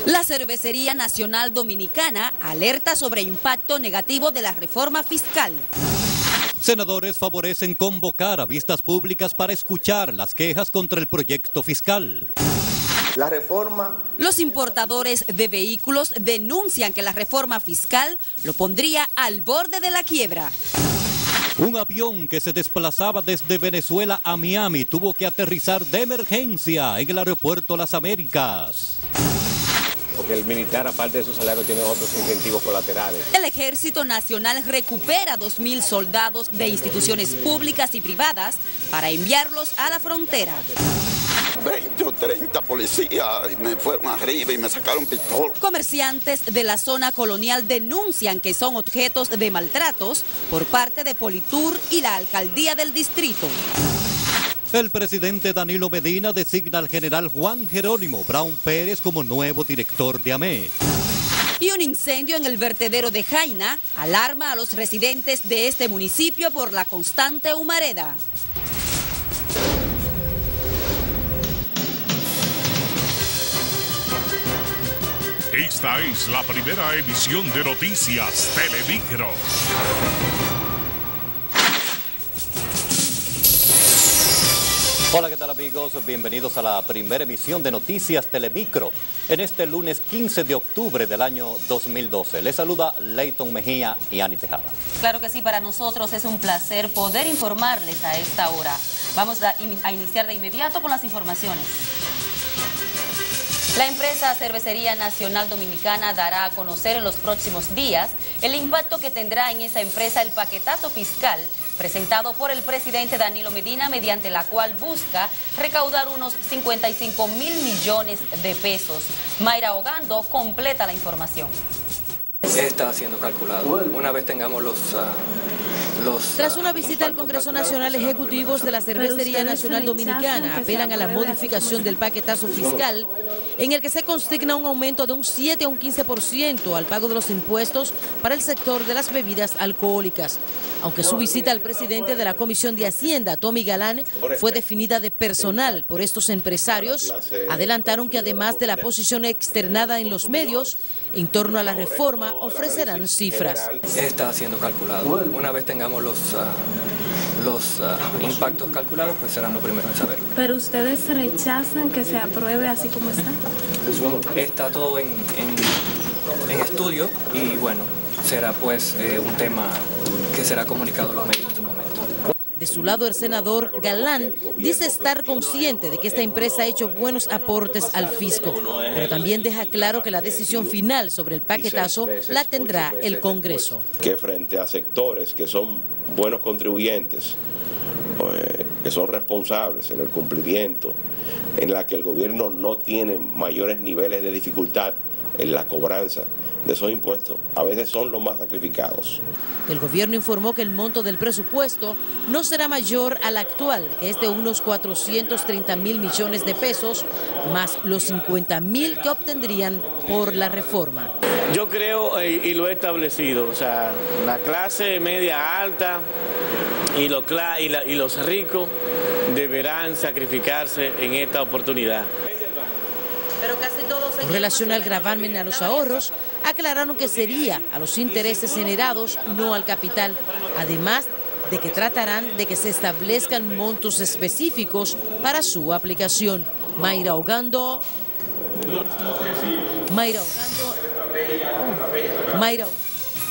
La Cervecería Nacional Dominicana alerta sobre impacto negativo de la reforma fiscal. Senadores favorecen convocar a vistas públicas para escuchar las quejas contra el proyecto fiscal. La reforma... Los importadores de vehículos denuncian que la reforma fiscal lo pondría al borde de la quiebra. Un avión que se desplazaba desde Venezuela a Miami tuvo que aterrizar de emergencia en el aeropuerto Las Américas. Porque el militar, aparte de su salario, tiene otros incentivos colaterales. El Ejército Nacional recupera 2.000 soldados de instituciones públicas y privadas para enviarlos a la frontera. 20 o 30 policías me fueron arriba y me sacaron pistola. Comerciantes de la zona colonial denuncian que son objetos de maltratos por parte de Politur y la alcaldía del distrito. El presidente Danilo Medina designa al general Juan Jerónimo Brown Pérez como nuevo director de AMET. Y un incendio en el vertedero de Jaina alarma a los residentes de este municipio por la constante humareda. Esta es la primera emisión de Noticias Telemicro. Hola, ¿qué tal amigos? Bienvenidos a la primera emisión de Noticias Telemicro en este lunes 15 de octubre del año 2012. Les saluda Leighton Mejía y Ani Tejada. Claro que sí, para nosotros es un placer poder informarles a esta hora. Vamos a iniciar de inmediato con las informaciones. La empresa Cervecería Nacional Dominicana dará a conocer en los próximos días el impacto que tendrá en esa empresa el paquetazo fiscal presentado por el presidente Danilo Medina, mediante la cual busca recaudar unos 55.000 millones de pesos. Mayra Ogando completa la información. Está siendo calculado. Una vez tengamos Tras una visita al Congreso Nacional, ejecutivos de la Cervecería Nacional Dominicana apelan a la modificación del paquetazo fiscal, en el que se consigna un aumento de un 7 a un 15% al pago de los impuestos para el sector de las bebidas alcohólicas. Aunque su visita al presidente de la Comisión de Hacienda, Tommy Galán, fue definida de personal por estos empresarios, adelantaron que además de la posición externada en los medios en torno a la reforma, ofrecerán cifras. Está siendo calculado. Una vez tengamos los impactos calculados, pues serán los primeros en saberlo. ¿Pero ustedes rechazan que se apruebe así como está? Está todo en estudio y bueno, será pues un tema que será comunicado a los medios en su momento. De su lado, el senador Galán dice estar consciente de que esta empresa ha hecho buenos aportes al fisco, pero también deja claro que la decisión final sobre el paquetazo la tendrá el Congreso. Que frente a sectores que son buenos contribuyentes, que son responsables en el cumplimiento, en la que el gobierno no tiene mayores niveles de dificultad en la cobranza de esos impuestos, a veces son los más sacrificados. El gobierno informó que el monto del presupuesto no será mayor al actual, que es de unos 430.000 millones de pesos, más los 50.000 que obtendrían por la reforma. Yo creo, y lo he establecido, o sea, la clase media alta y los ricos deberán sacrificarse en esta oportunidad. Con relación al gravamen a los ahorros, aclararon que sería a los intereses generados, no al capital. Además de que tratarán de que se establezcan montos específicos para su aplicación. Mayra Ogando.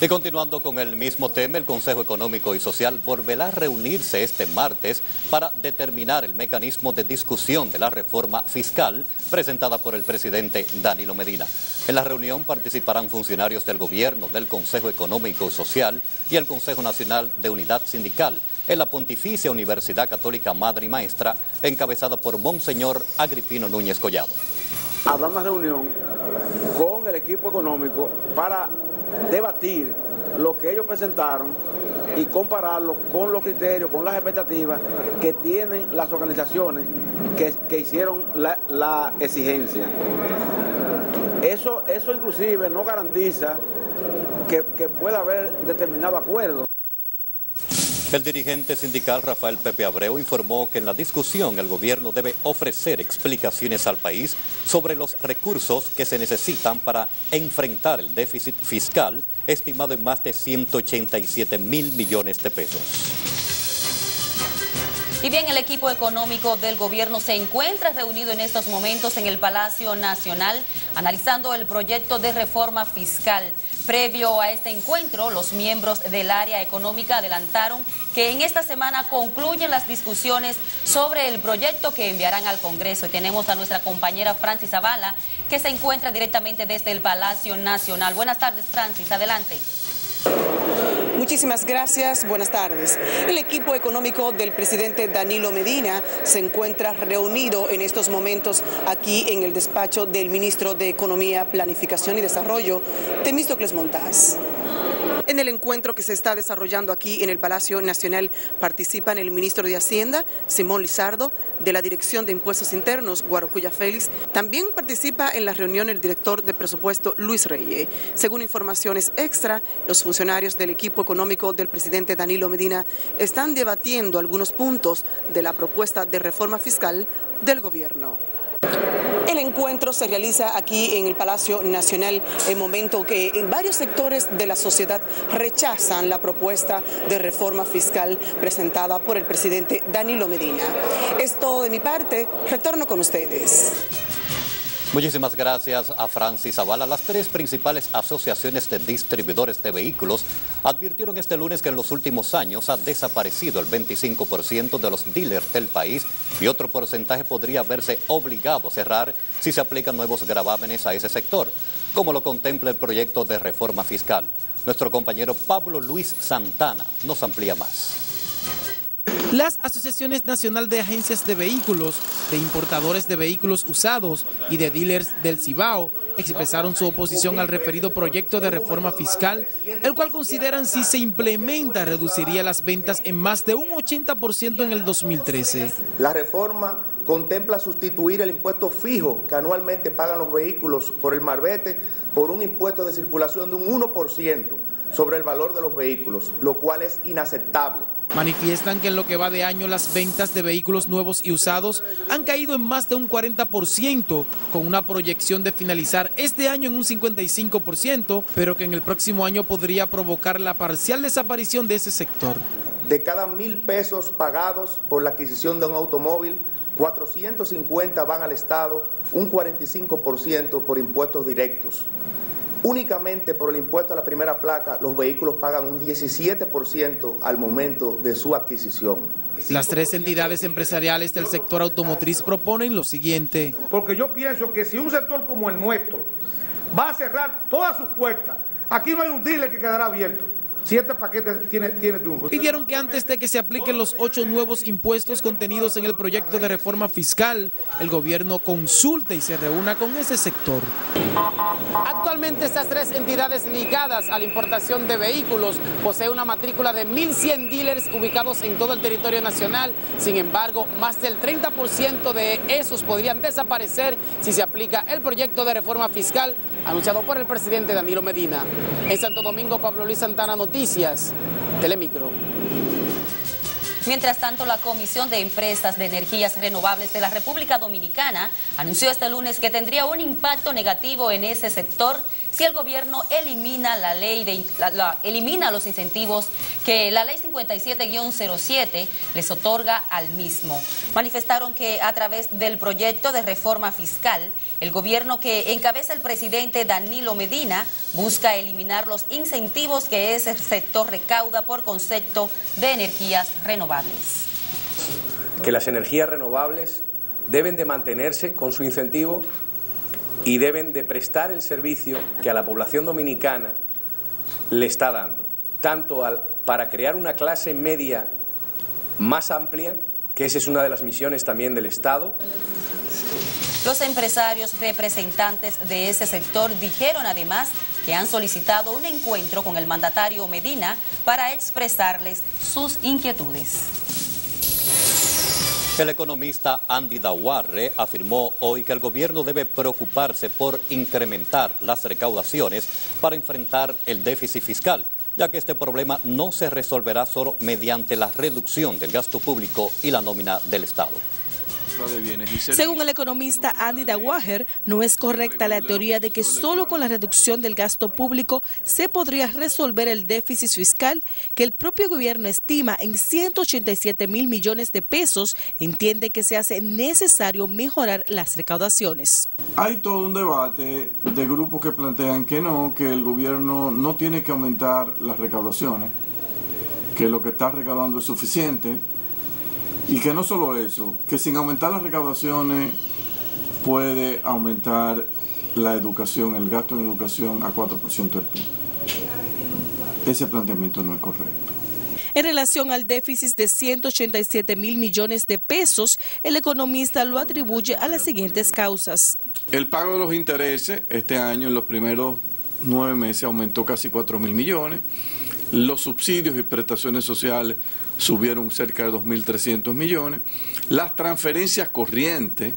Y continuando con el mismo tema, el Consejo Económico y Social volverá a reunirse este martes para determinar el mecanismo de discusión de la reforma fiscal presentada por el presidente Danilo Medina. En la reunión participarán funcionarios del gobierno, del Consejo Económico y Social y el Consejo Nacional de Unidad Sindical en la Pontificia Universidad Católica Madre y Maestra, encabezada por Monseñor Agripino Núñez Collado. Habrá una reunión con el equipo económico para debatir lo que ellos presentaron y compararlo con los criterios, con las expectativas que tienen las organizaciones que hicieron la exigencia. Eso inclusive no garantiza que pueda haber determinado acuerdo. El dirigente sindical Rafael Pepe Abreu informó que en la discusión el gobierno debe ofrecer explicaciones al país sobre los recursos que se necesitan para enfrentar el déficit fiscal estimado en más de 187.000 millones de pesos. Y bien, el equipo económico del gobierno se encuentra reunido en estos momentos en el Palacio Nacional analizando el proyecto de reforma fiscal. Previo a este encuentro, los miembros del área económica adelantaron que en esta semana concluyen las discusiones sobre el proyecto que enviarán al Congreso. Y tenemos a nuestra compañera Francis Zavala, que se encuentra directamente desde el Palacio Nacional. Buenas tardes, Francis, adelante. Muchísimas gracias, buenas tardes. El equipo económico del presidente Danilo Medina se encuentra reunido en estos momentos aquí en el despacho del ministro de Economía, Planificación y Desarrollo, Temístocles Montaz. En el encuentro que se está desarrollando aquí en el Palacio Nacional participan el ministro de Hacienda, Simón Lizardo, de la Dirección de Impuestos Internos, Guarocuya Félix. También participa en la reunión el director de presupuesto, Luis Reyes. Según informaciones extra, los funcionarios del equipo económico del presidente Danilo Medina están debatiendo algunos puntos de la propuesta de reforma fiscal del gobierno. El encuentro se realiza aquí en el Palacio Nacional en momento que en varios sectores de la sociedad rechazan la propuesta de reforma fiscal presentada por el presidente Danilo Medina. Es todo de mi parte, retorno con ustedes. Muchísimas gracias a Francis Zavala. Las tres principales asociaciones de distribuidores de vehículos advirtieron este lunes que en los últimos años ha desaparecido el 25% de los dealers del país y otro porcentaje podría verse obligado a cerrar si se aplican nuevos gravámenes a ese sector, como lo contempla el proyecto de reforma fiscal. Nuestro compañero Pablo Luis Santana nos amplía más. Las asociaciones nacional de agencias de vehículos, de importadores de vehículos usados y de dealers del Cibao expresaron su oposición al referido proyecto de reforma fiscal, el cual consideran si se implementa reduciría las ventas en más de un 80% en el 2013. La reforma contempla sustituir el impuesto fijo que anualmente pagan los vehículos por el marbete por un impuesto de circulación de un 1% sobre el valor de los vehículos, lo cual es inaceptable. Manifiestan que en lo que va de año las ventas de vehículos nuevos y usados han caído en más de un 40%, con una proyección de finalizar este año en un 55%, pero que en el próximo año podría provocar la parcial desaparición de ese sector. De cada 1.000 pesos pagados por la adquisición de un automóvil, 450 van al Estado, un 45% por impuestos directos. Únicamente por el impuesto a la primera placa, los vehículos pagan un 17% al momento de su adquisición. Las tres entidades empresariales del sector automotriz proponen lo siguiente. Porque yo pienso que si un sector como el nuestro va a cerrar todas sus puertas, aquí no hay un dealer que quedará abierto. Si este paquete tiene triunfo. Pidieron que antes de que se apliquen los 8 nuevos impuestos contenidos en el proyecto de reforma fiscal, el gobierno consulte y se reúna con ese sector. Actualmente estas tres entidades ligadas a la importación de vehículos poseen una matrícula de 1.100 dealers ubicados en todo el territorio nacional. Sin embargo, más del 30% de esos podrían desaparecer si se aplica el proyecto de reforma fiscal anunciado por el presidente Danilo Medina. En Santo Domingo, Pablo Luis Santana, Noticias, Telemicro. Mientras tanto, la Comisión de Empresas de Energías Renovables de la República Dominicana anunció este lunes que tendría un impacto negativo en ese sector si el gobierno elimina elimina los incentivos que la Ley 57-07 les otorga al mismo. Manifestaron que a través del proyecto de reforma fiscal, el gobierno que encabeza el presidente Danilo Medina busca eliminar los incentivos que ese sector recauda por concepto de energías renovables. Que las energías renovables deben de mantenerse con su incentivo y deben de prestar el servicio que a la población dominicana le está dando, tanto para crear una clase media más amplia, que esa es una de las misiones también del Estado. Los empresarios representantes de ese sector dijeron además que han solicitado un encuentro con el mandatario Medina para expresarles sus inquietudes. El economista Andy Dawarre afirmó hoy que el gobierno debe preocuparse por incrementar las recaudaciones para enfrentar el déficit fiscal ya que este problema no se resolverá solo mediante la reducción del gasto público y la nómina del Estado. Según el economista Andy Dawager, no es correcta la teoría de que solo con la reducción del gasto público se podría resolver el déficit fiscal que el propio gobierno estima en 187.000 millones de pesos. Entiende que se hace necesario mejorar las recaudaciones. Hay todo un debate de grupos que plantean que el gobierno no tiene que aumentar las recaudaciones, que lo que está recaudando es suficiente. Y que no solo eso, que sin aumentar las recaudaciones puede aumentar la educación, el gasto en educación a 4% del PIB. Ese planteamiento no es correcto. En relación al déficit de 187.000 millones de pesos, el economista lo atribuye a las siguientes causas. El pago de los intereses este año en los primeros 9 meses aumentó casi 4.000 millones. Los subsidios y prestaciones sociales subieron cerca de 2.300 millones. Las transferencias corrientes,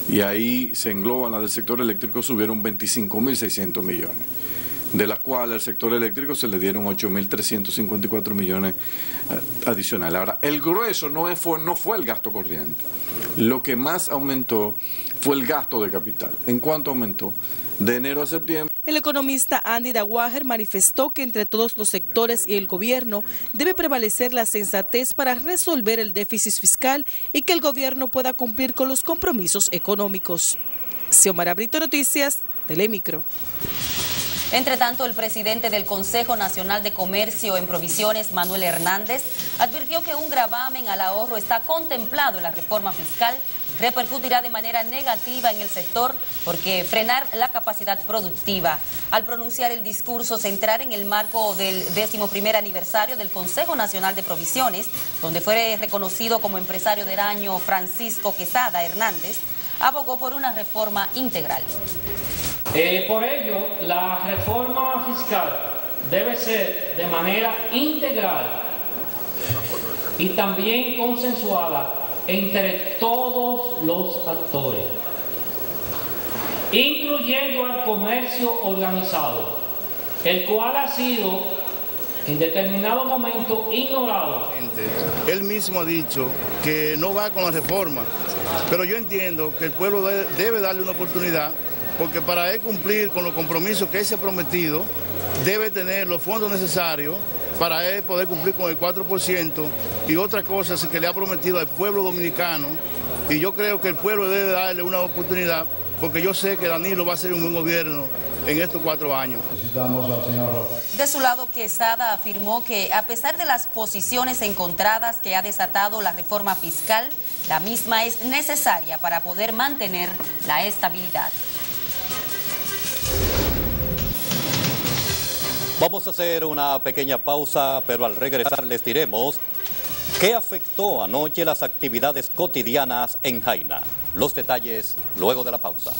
y ahí se engloban las del sector eléctrico, subieron 25.600 millones, de las cuales al sector eléctrico se le dieron 8.354 millones adicionales. Ahora, el grueso no fue el gasto corriente. Lo que más aumentó fue el gasto de capital. ¿En cuánto aumentó? De enero a septiembre. El economista Andy Dawager manifestó que entre todos los sectores y el gobierno debe prevalecer la sensatez para resolver el déficit fiscal y que el gobierno pueda cumplir con los compromisos económicos. Xiomara Brito, Noticias, Telemicro. Entre tanto, el presidente del Consejo Nacional de Comercio en Provisiones, Manuel Hernández, advirtió que un gravamen al ahorro está contemplado en la reforma fiscal, repercutirá de manera negativa en el sector porque frenar la capacidad productiva. Al pronunciar el discurso central en el marco del 11º aniversario del Consejo Nacional de Provisiones, donde fue reconocido como empresario del año Francisco Quesada Hernández, abogó por una reforma integral. Por ello, la reforma fiscal debe ser de manera integral y también consensuada entre todos los actores, incluyendo al comercio organizado, el cual ha sido en determinado momento ignorado. Él mismo ha dicho que no va con la reforma, pero yo entiendo que el pueblo debe darle una oportunidad, porque para él cumplir con los compromisos que él se ha prometido, debe tener los fondos necesarios para él poder cumplir con el 4% y otras cosas que le ha prometido al pueblo dominicano. Y yo creo que el pueblo debe darle una oportunidad, porque yo sé que Danilo va a ser un buen gobierno en estos 4 años. De su lado, Quesada afirmó que a pesar de las posiciones encontradas que ha desatado la reforma fiscal, la misma es necesaria para poder mantener la estabilidad. Vamos a hacer una pequeña pausa, pero al regresar les diremos qué afectó anoche las actividades cotidianas en Jaina. Los detalles luego de la pausa.